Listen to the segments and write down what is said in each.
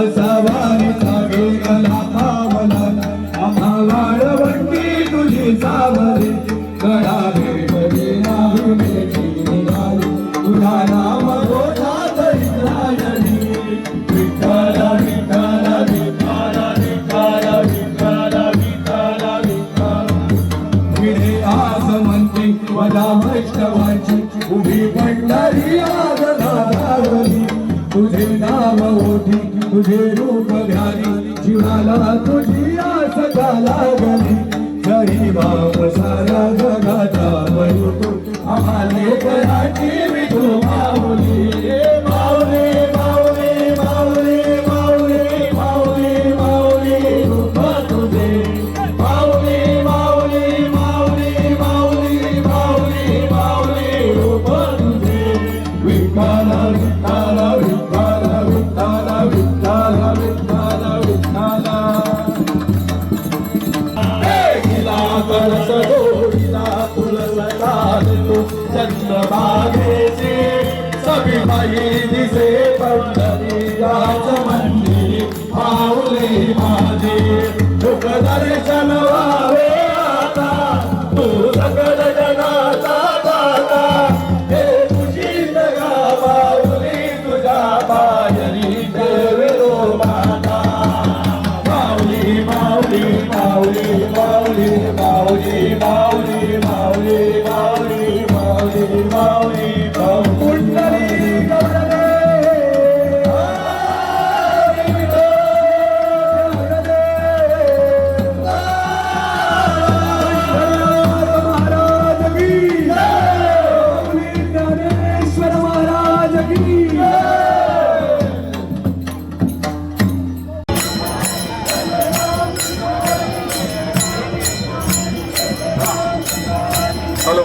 सवारी गेला पावला आम्हाला वंटी तुझी सावरी गळा भेटली नाही भेटली नाही तुझा नाम मोठा तरी राजनी विठ्ठल विठ्ठल विठ्ठल विठ्ठल विठ्ठल विठ्ठल विठ्ठल आज म्हणते वदा वैष्णवाची उभी पंढरी आज नारावली तुझे नाम ओठी तुझे रूप ध्यानी जीवाला तुझी आस लागली जरी बाप सारा जगाचा बळतो आम्हाले कराची विठू माऊली माऊली माऊली माऊली माऊली माऊली माऊली रूप तुझे माऊली माऊली माऊली माऊली माऊली माऊली रूप तुझे विठ्ठल विठ्ठल विठ्ठल विठ्ठल विठ्ठल विठ्ठल विठ्ठल कळस डोळीला तुलसला देतो चंद्रभागेचे सगळी दिसे पंढरीयाच मंदिरी माऊली माझे मुख दर्शन व्हावे आता तू सकल जगाचा दाता हे तुझी जगा माऊली तुझ्या पायरी देविरो माता माऊली माऊली माऊली माऊली माऊली माऊली माऊली माऊली माऊली माऊली पुंडली गौरवे महाराज की ज्ञानेश्वर महाराज की हॅलो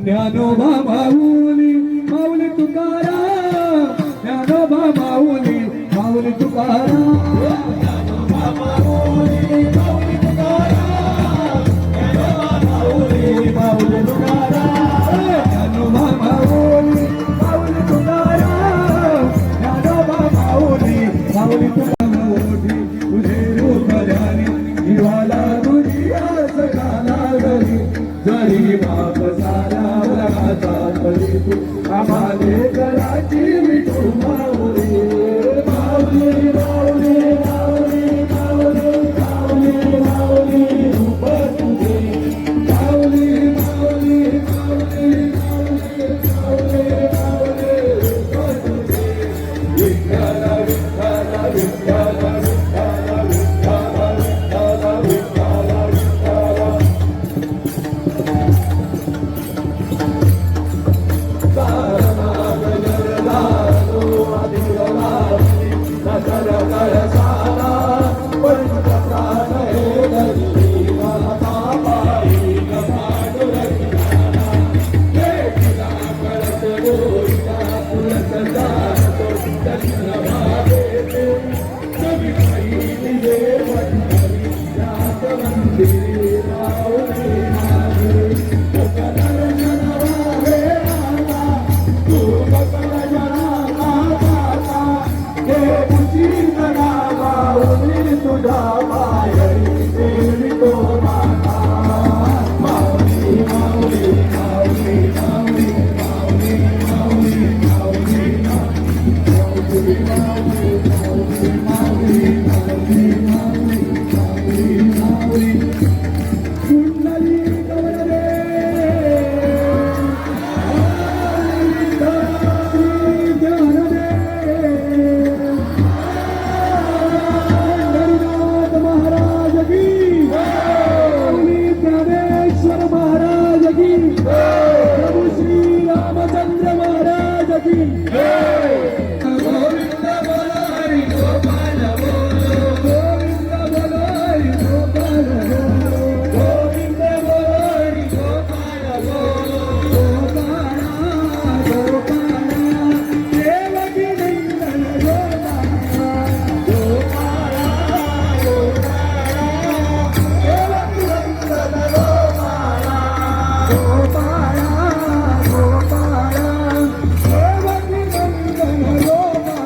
ज्ञानोबा माऊली माऊली तुकाराम ज्ञानोबा माऊली माऊली तुकाराम ज्ञानोबा माऊली माऊली तुकाराम ज्ञानोबा माऊली माऊली तुकाराम ज्ञानोबा माऊली माऊली तुकाराम ज्ञानोबा माऊली माऊली तुकाराम तुझे रूप ध्यानी जीवाला तुझी आस लागली जरी बाप सारा आम्हाले कराची विठू माऊली माऊली माऊली तुझ्या पायरी देवितो माता माऊली माऊली माऊली माऊली माऊली माऊली माऊली माऊली माऊली माऊली माऊली माऊली माऊली कुंडली गवळणे पंढरीनाथ महाराज की ज्ञानेश्वर महाराज की प्रभू श्री रामचंद्र महाराज की गोविंद बोलो हरी गोपाल बोलो गोविंद बोलो हरी गोपाल बोलो गोविंद बोलो हरी गोपाल बोलो गोपाला गोपाला देवकी नंदन गोपाला गोपाला देवकी नंदन गोपाला गोपाला गोपाला देवकी नंदन गोपाला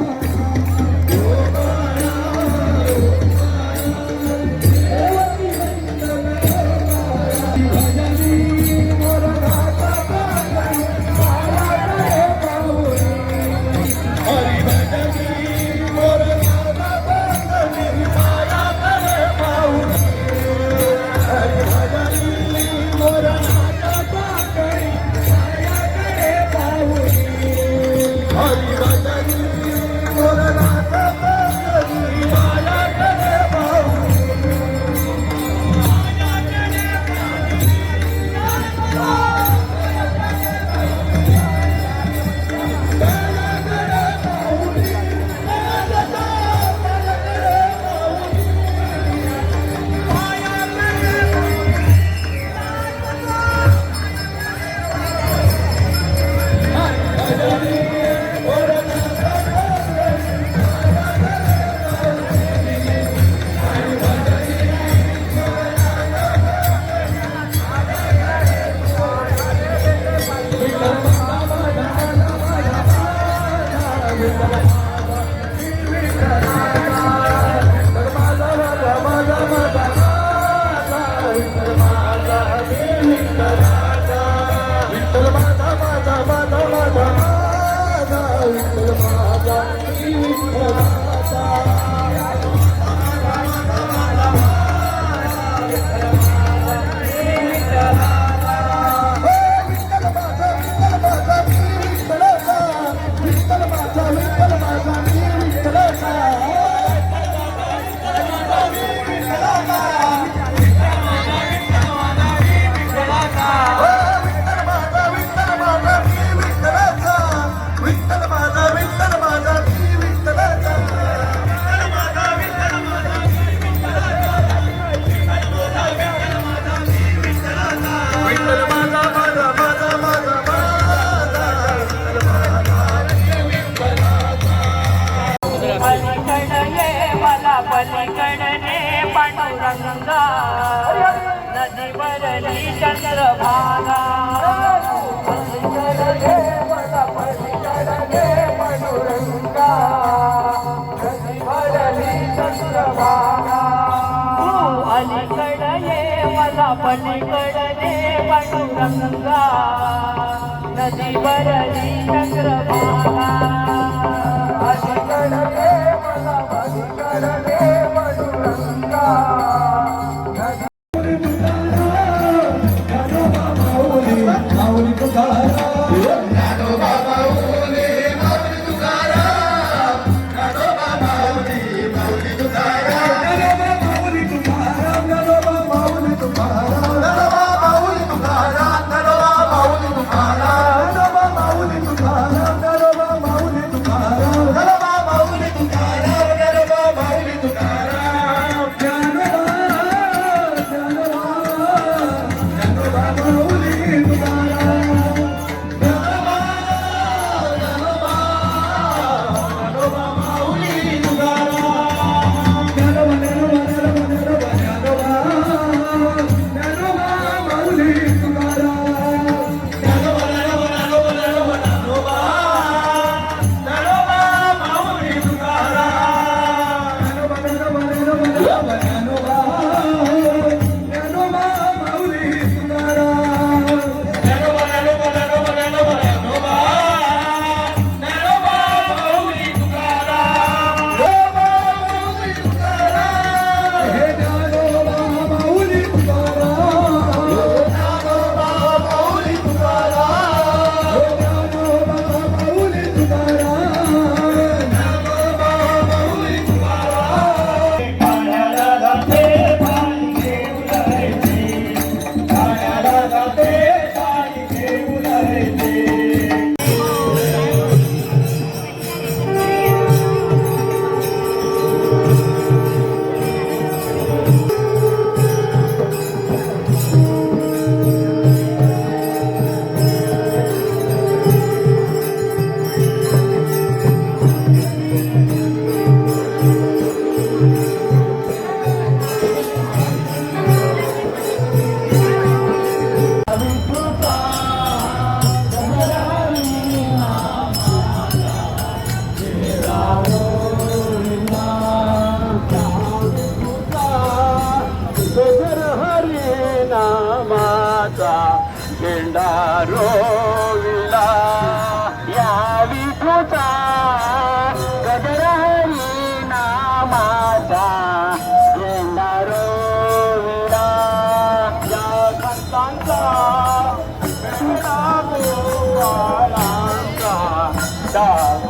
पलीकडने पांडुरंगा नदीवरली चंद्रभागा पलीकडने मला पलीकडने पांडुरंगा नदीवरली चंद्रभागा तू अलीकडे ये मला पलीकडने पांडुरंगा नदीवरली चंद्रभागा अलीकडे मला पलीकडने पांडुरंगा माऊली तुकाराम माऊली तुकाराम डाव